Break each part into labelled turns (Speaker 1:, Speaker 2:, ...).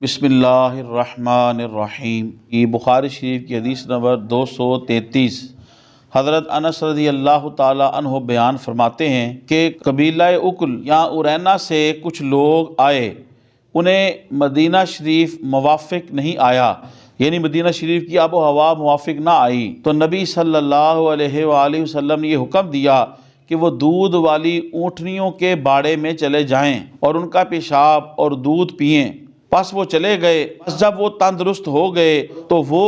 Speaker 1: بسم اللہ الرحمن الرحیم۔ یہ بخاری شریف کی حدیث نمبر 233۔ حضرت انس رضی اللہ تعالی عنہ بیان فرماتے ہیں کہ قبیلہ اکل یا ارینا سے کچھ لوگ آئے، انہیں مدینہ شریف موافق نہیں آیا، یعنی مدینہ شریف کی آب و ہوا موافق نہ آئی، تو نبی صلی اللہ علیہ وآلہ وسلم نے یہ حکم دیا کہ وہ دودھ والی اونٹنیوں کے باڑے میں چلے جائیں اور ان کا پیشاب اور دودھ پئیں۔ پس وہ چلے گئے۔ پس جب وہ تندرست ہو گئے تو وہ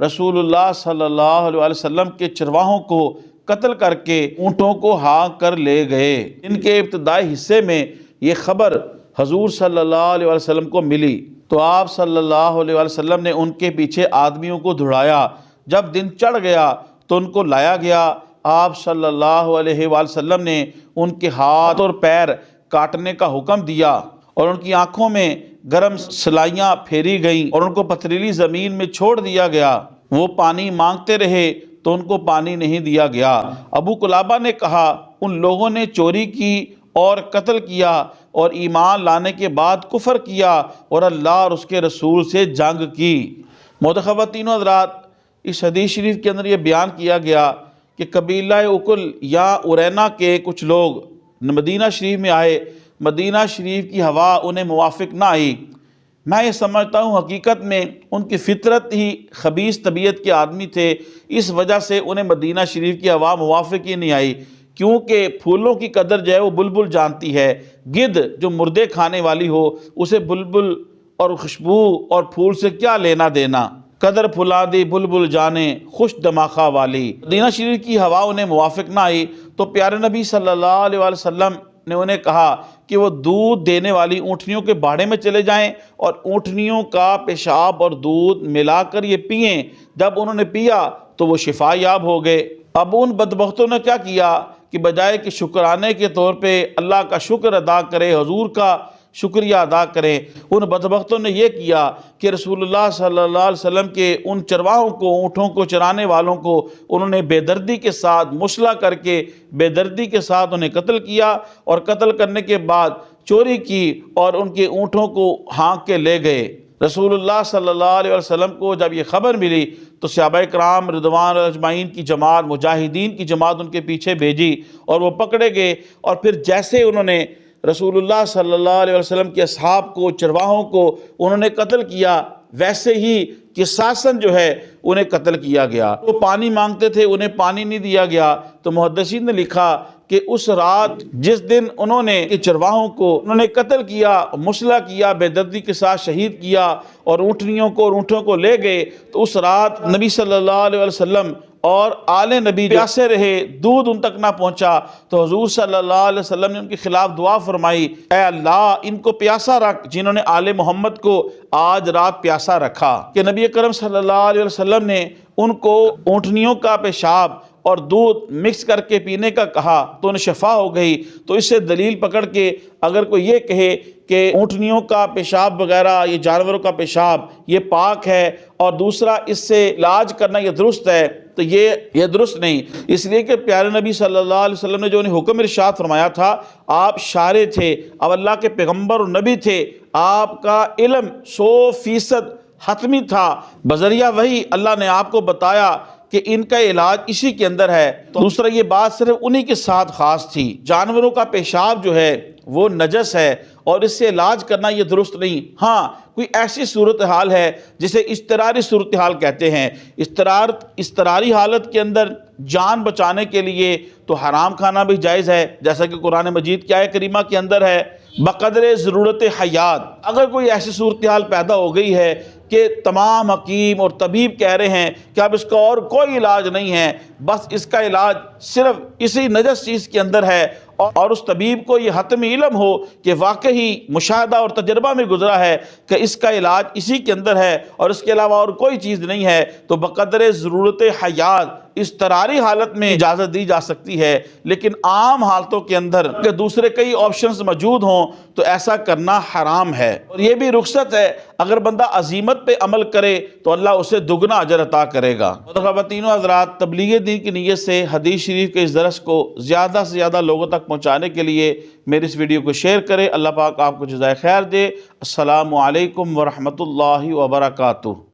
Speaker 1: رسول اللہ صلی اللہ علیہ وسلم کے چرواہوں کو قتل کر کے اونٹوں کو ہانک کر لے گئے۔ ان کے ابتدائی حصے میں یہ خبر حضور صلی اللہ علیہ وسلم کو ملی تو آپ صلی اللہ علیہ وسلم نے ان کے پیچھے آدمیوں کو دھڑایا۔ جب دن چڑھ گیا تو ان کو لایا گیا۔ آپ صلی اللہ علیہ وسلم نے ان کے ہاتھ اور پیر کاٹنے کا حکم دیا اور ان کی آنکھوں میں گرم سلائیاں پھیری گئیں اور ان کو پتھریلی زمین میں چھوڑ دیا گیا۔ وہ پانی مانگتے رہے تو ان کو پانی نہیں دیا گیا۔ ابو قلابہ نے کہا، ان لوگوں نے چوری کی اور قتل کیا اور ایمان لانے کے بعد کفر کیا اور اللہ اور اس کے رسول سے جنگ کی۔ خواتین و حضرات، اس حدیث شریف کے اندر یہ بیان کیا گیا کہ قبیلہ اکل یا ارینا کے کچھ لوگ مدینہ شریف میں آئے، مدینہ شریف کی ہوا انہیں موافق نہ آئی۔ میں یہ سمجھتا ہوں حقیقت میں ان کی فطرت ہی خبیث طبیعت کے آدمی تھے، اس وجہ سے انہیں مدینہ شریف کی ہوا موافق ہی نہیں آئی، کیونکہ پھولوں کی قدر جو ہے وہ بلبل جانتی ہے۔ گدھ جو مردے کھانے والی ہو، اسے بلبل اور خوشبو اور پھول سے کیا لینا دینا۔ قدر پھلا دی بلبل جانے خوش دماغہ والی۔ مدینہ شریف کی ہوا انہیں موافق نہ آئی تو پیارے نبی صلی اللہ علیہ وسلم نے انہیں کہا کہ وہ دودھ دینے والی اونٹنیوں کے باڑے میں چلے جائیں اور اونٹنیوں کا پیشاب اور دودھ ملا کر یہ پئیں۔ جب انہوں نے پیا تو وہ شفا یاب ہو گئے۔ اب ان بدبختوں نے کیا کیا کہ بجائے کہ شکرانے کے طور پہ اللہ کا شکر ادا کرے، حضور کا شکریہ ادا کریں، ان بدبختوں نے یہ کیا کہ رسول اللہ صلی اللہ علیہ وسلم کے ان چرواہوں کو، اونٹوں کو چرانے والوں کو انہوں نے بے دردی کے ساتھ مسلح کر کے بے دردی کے ساتھ انہیں قتل کیا، اور قتل کرنے کے بعد چوری کی اور ان کے اونٹوں کو ہانک کے لے گئے۔ رسول اللہ صلی اللہ علیہ وسلم کو جب یہ خبر ملی تو صحابہ کرام رضوان اجمعین کی جماعت، مجاہدین کی جماعت ان کے پیچھے بھیجی اور وہ پکڑے گئے، اور پھر جیسے انہوں نے رسول اللہ صلی اللہ علیہ وسلم کے اصحاب کو، چرواہوں کو انہوں نے قتل کیا، ویسے ہی قصاصاً جو ہے انہیں قتل کیا گیا۔ وہ پانی مانگتے تھے، انہیں پانی نہیں دیا گیا، تو محدثین نے لکھا کہ اس رات جس دن انہوں نے چرواہوں کو انہوں نے قتل کیا، مسلح کیا، بے دردی کے ساتھ شہید کیا اور اونٹنیوں کو اور اونٹوں کو لے گئے، تو اس رات نبی صلی اللہ علیہ وسلم اور آل نبی پیاسے رہے، دودھ ان تک نہ پہنچا، تو حضور صلی اللہ علیہ وسلم نے ان کے خلاف دعا فرمائی، اے اللہ ان کو پیاسا رکھ جنہوں نے آل محمد کو آج رات پیاسا رکھا۔ کہ نبی اکرم صلی اللہ علیہ وسلم نے ان کو اونٹنیوں کا پیشاب اور دودھ مکس کر کے پینے کا کہا تو انہیں شفا ہو گئی۔ تو اس سے دلیل پکڑ کے اگر کوئی یہ کہے کہ اونٹنیوں کا پیشاب وغیرہ، یہ جانوروں کا پیشاب یہ پاک ہے اور دوسرا اس سے علاج کرنا یہ درست ہے، تو یہ درست نہیں۔ اس لیے کہ پیارے نبی صلی اللہ علیہ وسلم نے جو انہیں حکم ارشاد فرمایا تھا، آپ شارع تھے، اب اللہ کے پیغمبر اور نبی تھے، آپ کا علم 100% حتمی تھا، بذریعہ وحی اللہ نے آپ کو بتایا کہ ان کا علاج اسی کے اندر ہے۔ تو دوسرا یہ بات صرف انہی کے ساتھ خاص تھی۔ جانوروں کا پیشاب جو ہے وہ نجس ہے اور اس سے علاج کرنا یہ درست نہیں۔ ہاں کوئی ایسی صورتحال ہے جسے اضطراری صورتحال کہتے ہیں، اضطراری حالت کے اندر جان بچانے کے لیے تو حرام کھانا بھی جائز ہے، جیسا کہ قرآن مجید کی آیت کریمہ کے اندر ہے، بقدر ضرورت حیات۔ اگر کوئی ایسی صورتحال پیدا ہو گئی ہے کہ تمام حکیم اور طبیب کہہ رہے ہیں کہ اب اس کا اور کوئی علاج نہیں ہے، بس اس کا علاج صرف اسی نجس چیز کے اندر ہے، اور اس طبیب کو یہ حتمی علم ہو کہ واقعی مشاہدہ اور تجربہ میں گزرا ہے کہ اس کا علاج اسی کے اندر ہے اور اس کے علاوہ اور کوئی چیز نہیں ہے، تو بقدر ضرورت حیات اضطراری حالت میں اجازت دی جا سکتی ہے، لیکن عام حالتوں کے اندر کہ دوسرے کئی آپشنز موجود ہوں تو ایسا کرنا حرام ہے۔ اور یہ بھی رخصت ہے، اگر بندہ عزیمت پہ عمل کرے تو اللہ اسے دگنا اجر عطا کرے گا۔ خواتین و حضرات، تبلیغ دین کی نیت سے حدیث شریف کے اس درس کو زیادہ سے زیادہ لوگوں تک پہنچانے کے لیے میری اس ویڈیو کو شیئر کریں۔ اللہ پاک آپ کو جزائے خیر دے۔ السلام علیکم ورحمۃ اللہ وبرکاتہ۔